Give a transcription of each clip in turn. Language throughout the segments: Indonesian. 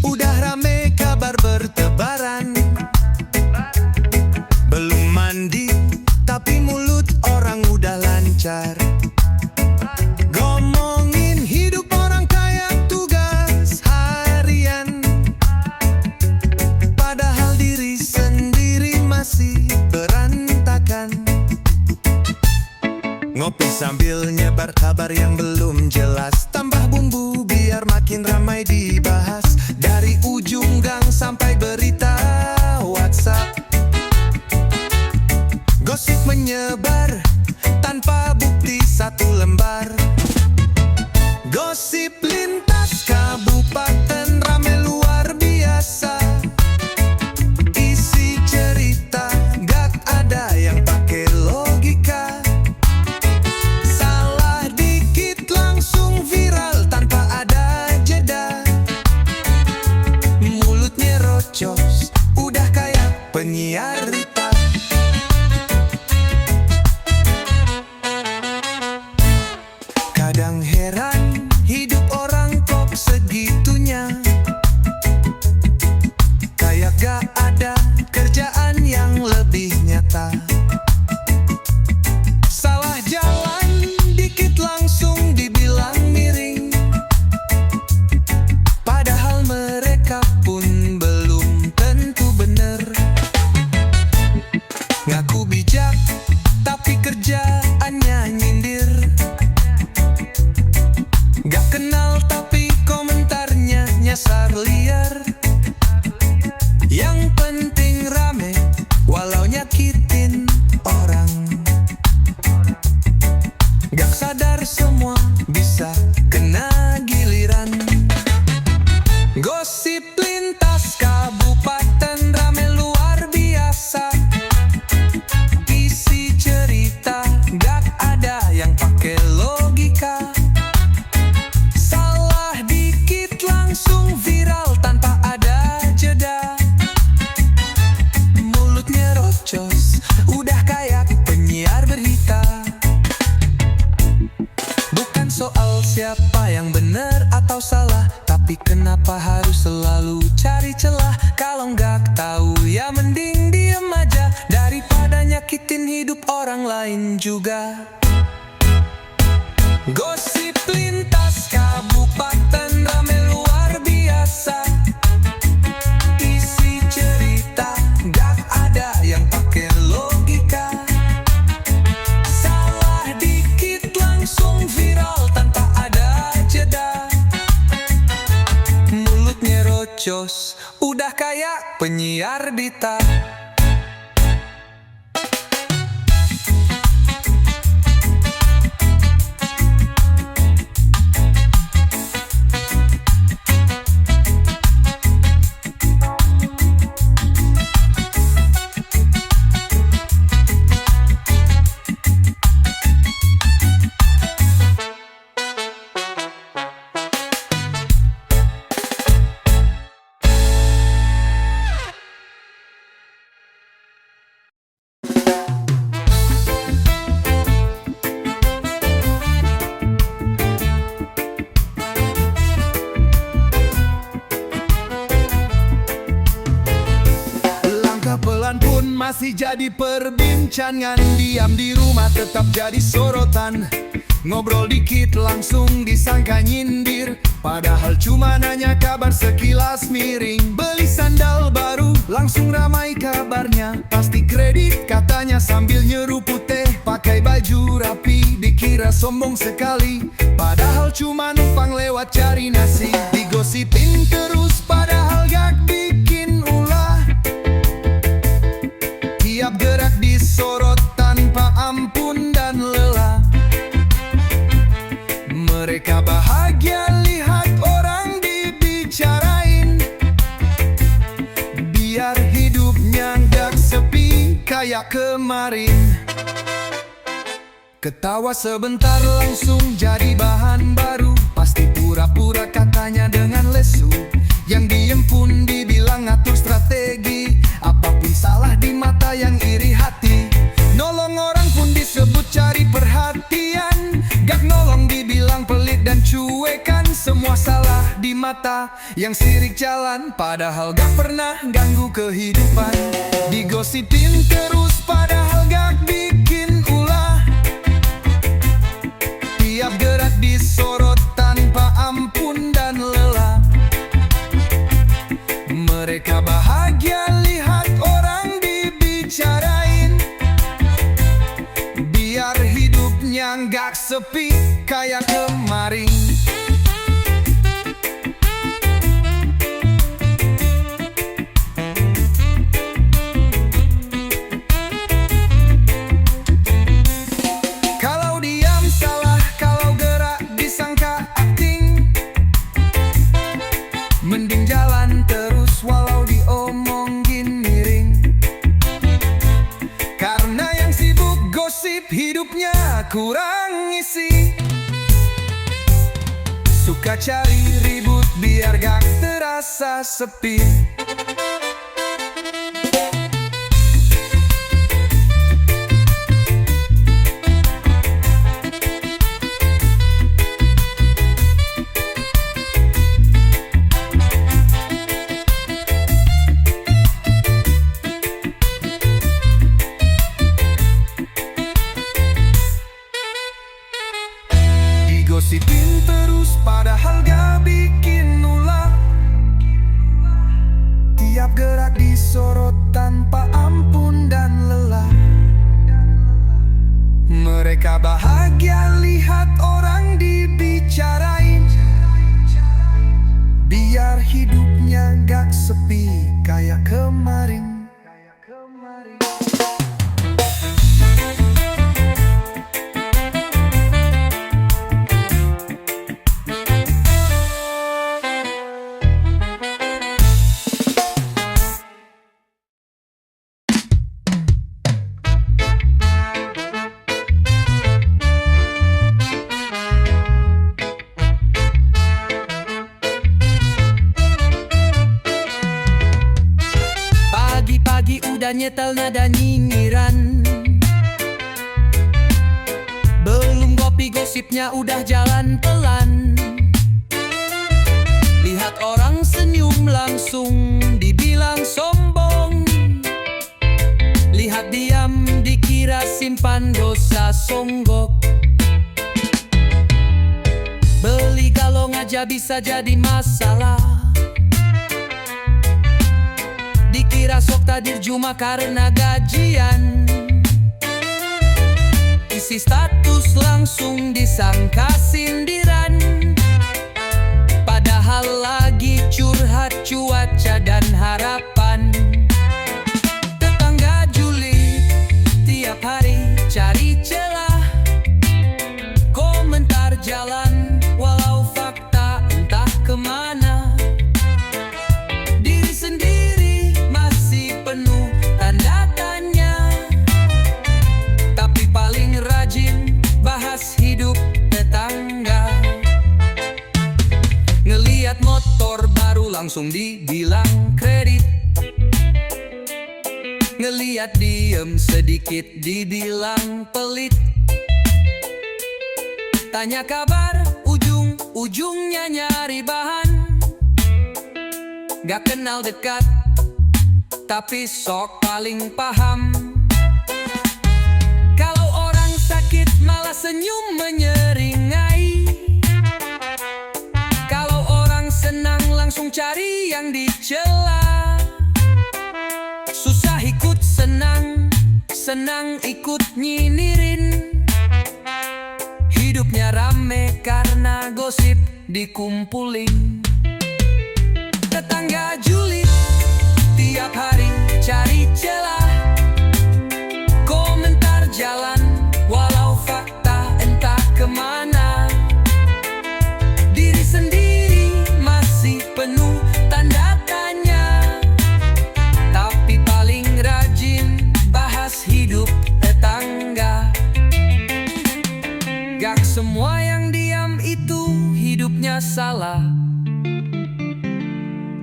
Udah rame kabar bertebaran. Belum mandi, tapi mulut orang udah lancar. Ngomongin hidup orang kaya tugas harian, padahal diri sendiri masih berantakan. Ngopi sambil nyebar kabar yang belum jelas, tambah bumbu biar makin ramai dibahas. Dari ujung gang sampai berita WhatsApp, gosip menyebar tanpa bukti satu lembar. Gosip lintas kabupaten rame luar biasa. Isi cerita gak ada yang pakai logika. Salah dikit langsung viral tanpa ada jeda. Mulutnya rocos, udah kayak penyiar berita. Kadang heran hidup orang kok segitunya, kayak gak ada kerjaan yang lebih nyata. Salah jalan dikit langsung dibilang miring, padahal mereka pun belum tentu bener. Ngaku bijak tapi kerjaannya nyindir. Gak kenal tapi komentarnya nyasar liar. Yang penting rame walau nyakitin orang. Gak sadar semua bisa kena giliran. Gosip lintas kabupaten rame luar biasa. Isi cerita gak ada yang pakai logika. Salah dikit langsung viral tanpa ada jeda. Mulutnya rocos, udah kayak penyiar berita. Bukan soal siapa yang benar atau salah, tapi kenapa harus selalu cari celah? Kalau nggak tahu ya mending diem aja, daripada nyakitin hidup orang lain juga. Gosip lintas kabupaten rame luar biasa. Isi cerita gak ada yang pakai logika. Salah dikit langsung viral tanpa ada jeda. Mulutnya rocos, udah kayak penyiar berita. Masih jadi perbincangan, diam di rumah tetap jadi sorotan. Ngobrol dikit langsung disangka nyindir, padahal cuma nanya kabar sekilas miring. Beli sandal baru langsung ramai kabarnya, pasti kredit katanya sambil nyeruput teh. Pakai baju rapi dikira sombong sekali, padahal cuma numpang lewat cari nasi. Digosipin terus padahal gak bikin ulah. Tiap gerak disorot tanpa ampun dan lelah. Mereka bahagia lihat orang dibicarain, biar hidupnya gak sepi kayak kemarin. Ketawa sebentar langsung jadi bahan baru, pasti pura-pura katanya dengan lesu. Yang diem pun dibilang ngatur strategi, apapun salah di mata yang iri hati. Nolong orang pun disebut cari perhatian, gak nolong dibilang pelit dan cuekan. Semua salah di mata, yang sirik jalan padahal gak pernah ganggu kehidupan. Digosipin terus padahal gak bikin ulah, tiap gerak disorot tanpa ampun dan lelah. Mereka bahagia lihat orang dibicarain, biar hidupnya gak sepi kayak kemarin. Kalau diam salah, kalau gerak disangka acting, mending jalan terus walau diomongin miring. Karena yang sibuk gosip hidupnya kurang isi, suka cari ribut biar gak terasa sepi. Digosipin terus padahal gak bikin ulah, tiap gerak disorot tanpa ampun dan lelah. Mereka bahagia lihat orang dibicarain, biar hidupnya gak sepi kayak kemarin. Pagi-pagi udah nyetel nada nyinyiran, belum ngopi gosipnya udah jalan pelan. Lihat orang senyum langsung dibilang sombong, lihat diam dikira simpan dosa songgok. Beli galong aja bisa jadi masalah, dikira sok tadir cuma karena gajian. Isi status langsung disangka sindiran, padahal lagi curhat cuaca dan harapan. Tetangga julid tiap hari cari celah, komentar jalan walau fakta entah kemana. Diri sendiri masih penuh tanda tanya, tapi paling rajin bahas hidup tetangga. Ngeliat motor baru langsung dibilang kredit, ngeliat diem sedikit dibilang pelit. Tanya kabar ujung-ujungnya nyari bahan, gak kenal dekat tapi sok paling paham. Kalau orang sakit malah senyum menyeringai, kalau orang senang langsung cari yang dicela. Susah ikut senang, senang ikut nyinyirin. Hidupnya rame karena gosip dikumpulin. Tetangga julid tiap hari cari celah, komentar jalan walau fakta entah kemana. Diri sendiri masih penuh tanda tanya, tapi paling rajin bahas hidup tetangga. Gak semua yang diam itu hidupnya salah,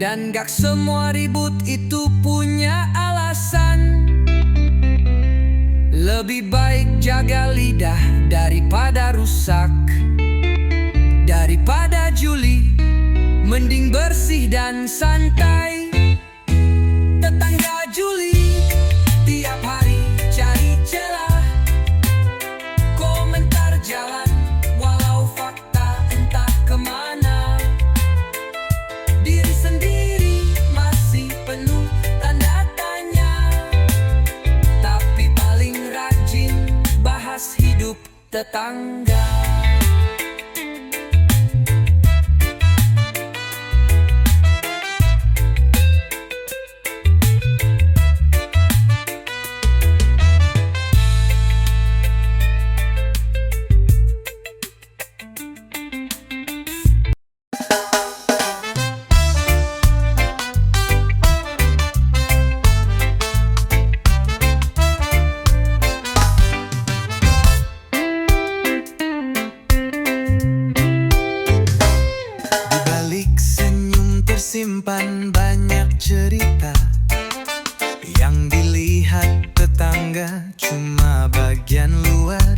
dan gak semua ribut itu punya alasan. Lebih baik jaga lidah daripada rusak, daripada juli Mending bersih dan santai. Tetangga Juli tiap hari cari celah, komentar jalan walau fakta entah kemana. Diri sendiri masih penuh tanda tanya, tapi paling rajin bahas hidup tetangga. Simpan banyak cerita yang dilihat tetangga cuma bagian luar.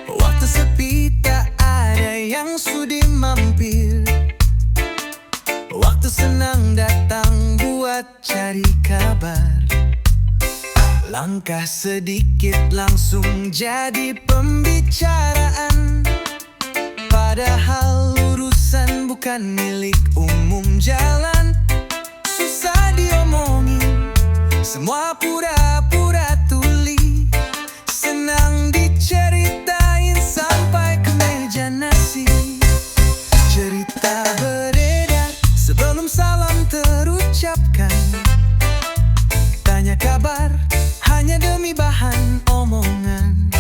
Waktu sepi tak ada yang sudi mampir, waktu senang datang buat cari kabar. Langkah sedikit langsung jadi pembicaraan, padahal urusan bukan milik umum jalan. Susah diomongin, semua pura-pura tuli, senang diceritain sampai ke meja nasi. Cerita beredar sebelum salam terucapkan, tanya kabar hanya demi bahan omongan.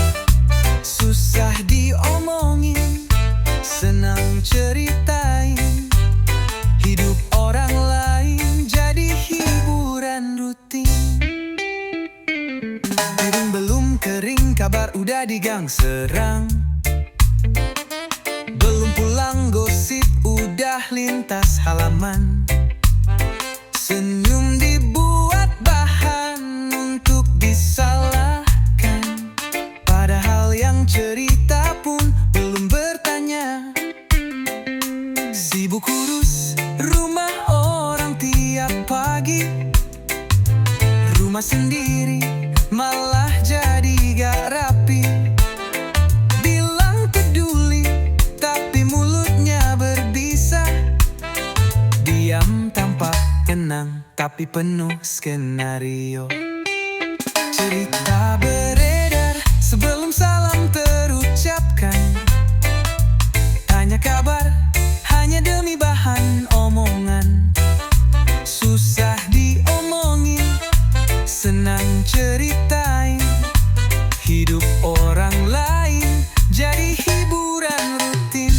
Susah diomongin, senang ceritain hidup orang lain jadi hiburan rutin. Piring belum kering, kabar udah di gang serang. Belum pulang gosip udah lintas halaman. Senyum dibuat bahan untuk disalahkan, padahal yang cerita pun belum bertanya. Sibuk urus rumah orang tiap pagi, rumah sendiri malah jadi gak rapi. Bilang peduli tapi mulutnya berbisa, diam tanpa kenang tapi penuh skenario. Cerita beredar sebelum salam terucapkan, tanya kabar hanya demi bahan omongan. Susah diomongin, senang ceritain hidup orang lain jadi hiburan rutin.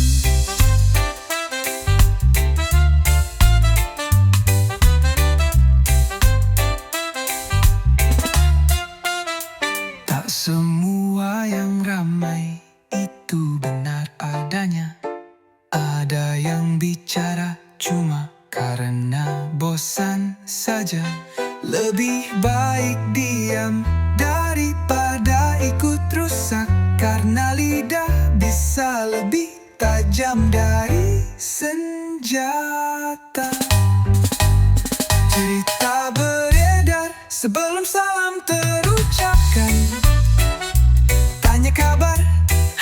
Tak semua yang ramai itu benar adanya. Ada yang bicara cuma karena bosan saja. Lebih baik diam daripada ikut rusak, karena lidah bisa lebih tajam dari senjata. Cerita beredar sebelum salam terucapkan, tanya kabar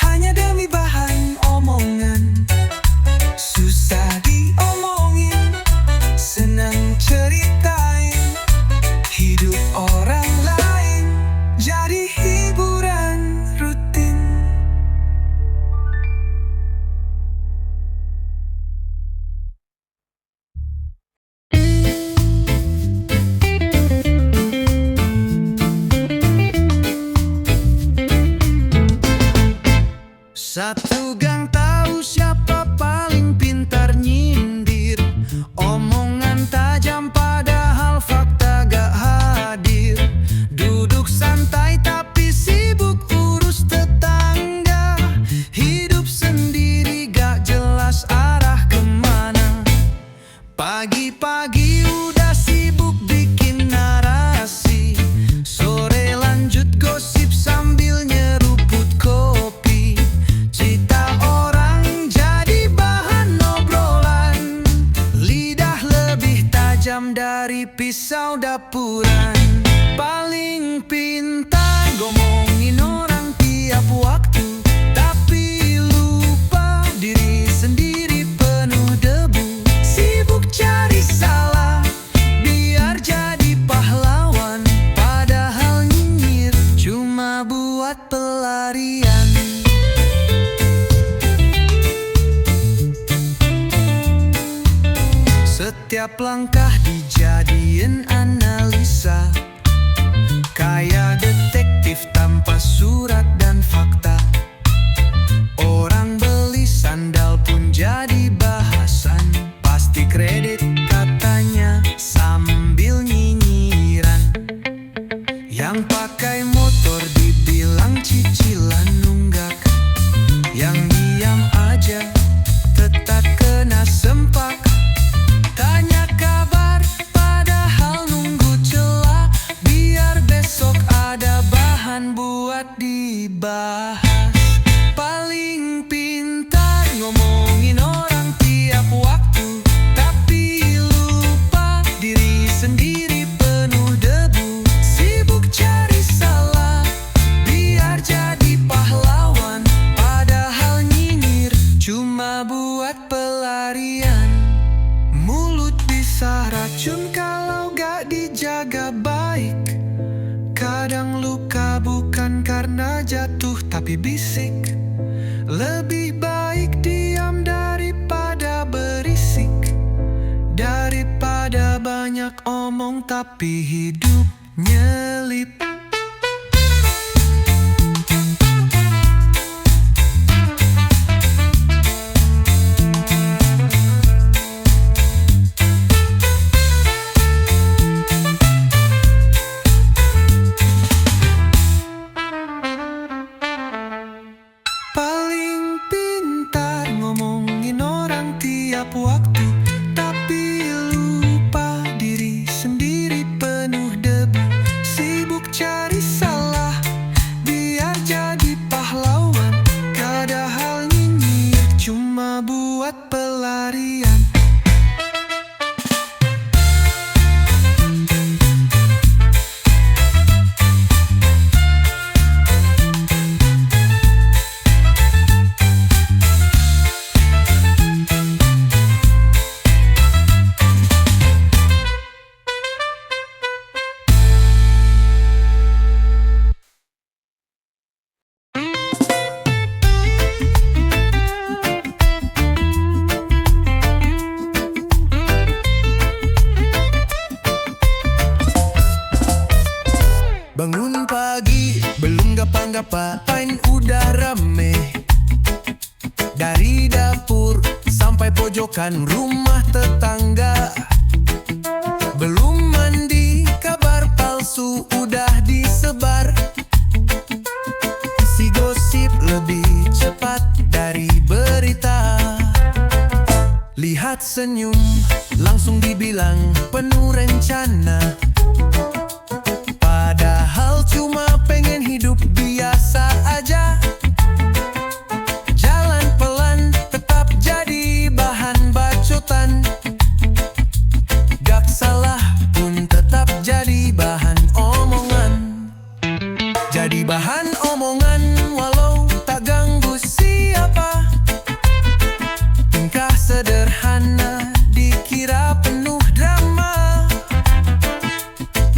hanya demi bahan omongan. Susah diomongin, senang ceritain hidup orang lain jadi hiburan rutin. tajam dari pisau dapuran. Paling pintar ngomongin orang tiap waktu, tapi lupa diri sendiri penuh debu. Sibuk cari salah biar jadi pahlawan, padahal nyinyir cuma buat pelarian. Setiap langkah dijadiin analisa, kayak detektif tanpa surat dan fakta. Orang beli sandal pun jadi bahasan, pasti kredit katanya sambil nyinyiran. Yang pakai motor dibilang cicilan nunggak, yang diam aja tetap kena sempak. Tanya kabar padahal nunggu celah, biar besok ada bahan buat dibahas. Paling pintar ngomongin orang tiap waktu, tapi lupa diri sendiri penuh debu. Sibuk cari salah biar jadi pahlawan, padahal nyinyir cuma buat pelarian. Mulut bisa racun kalau gak dijaga baik. Kadang luka bukan karena jatuh tapi bisik. Lebih baik diam daripada berisik, daripada banyak omong tapi hidup nyelip. Paling pintar ngomongin orang tiap waktu, tapi lupa diri sendiri penuh debu. Sibuk cari salah biar jadi pahlawan, padahal nyinyir cuma buat pelarian. Bangun pagi, belum ngapa-ngapain udah rame. Dari dapur sampai pojokan rumah tetangga. Belum mandi, kabar palsu udah disebar. Si gosip lebih cepat dari berita. Lihat senyum, langsung dibilang penuh rencana. Padahal cuma pengen hidup biasa aja. Jalan pelan tetap jadi bahan bacotan. Gak salah pun tetap jadi bahan omongan. Jadi bahan omongan walau tak ganggu siapa. Tingkah sederhana dikira penuh drama.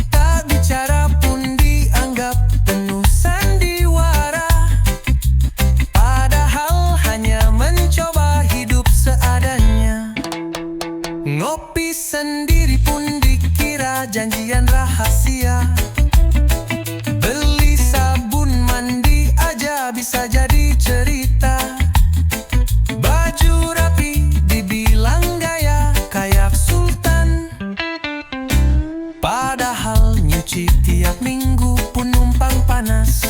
Tak bicara pun dianggap penuh sandiwara. Padahal hanya mencoba hidup seadanya. Ngopi sendiri pun dikira janjian rahasia. Beli sabun mandi aja bisa jadi cerita. Baju rapi dibilang gaya kayak sultan. Padahal nyuci tiap minggu pun numpang panas.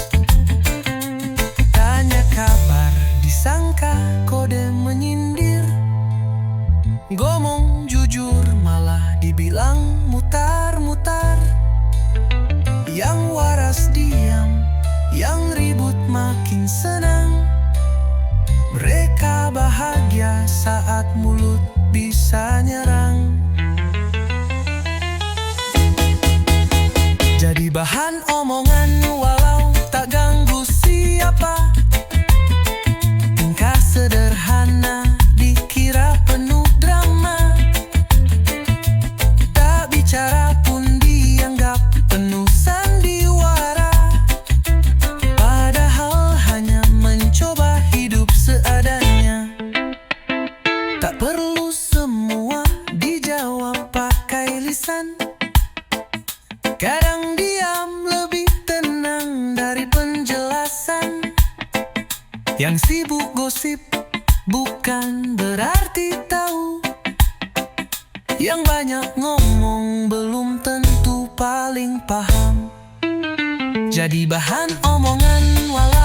Tanya kabar disangka kode menyindir. Ngomong jujur malah dibilang mutar-mutar. Yang waras diam, yang ribut makin senang. Mereka bahagia saat mulut bisa nyerang. bahan omongan walau tak ganggu siapa. Tingkah sederhana dikira penuh drama, tak bicara pun dianggap penuh sandiwara. Padahal hanya mencoba hidup seadanya. Tak perlu semua dijawab pakai lisan. Kadang diam lebih tenang dari penjelasan. Yang sibuk gosip bukan berarti tahu. Yang banyak ngomong belum tentu paling paham. Jadi bahan omongan walau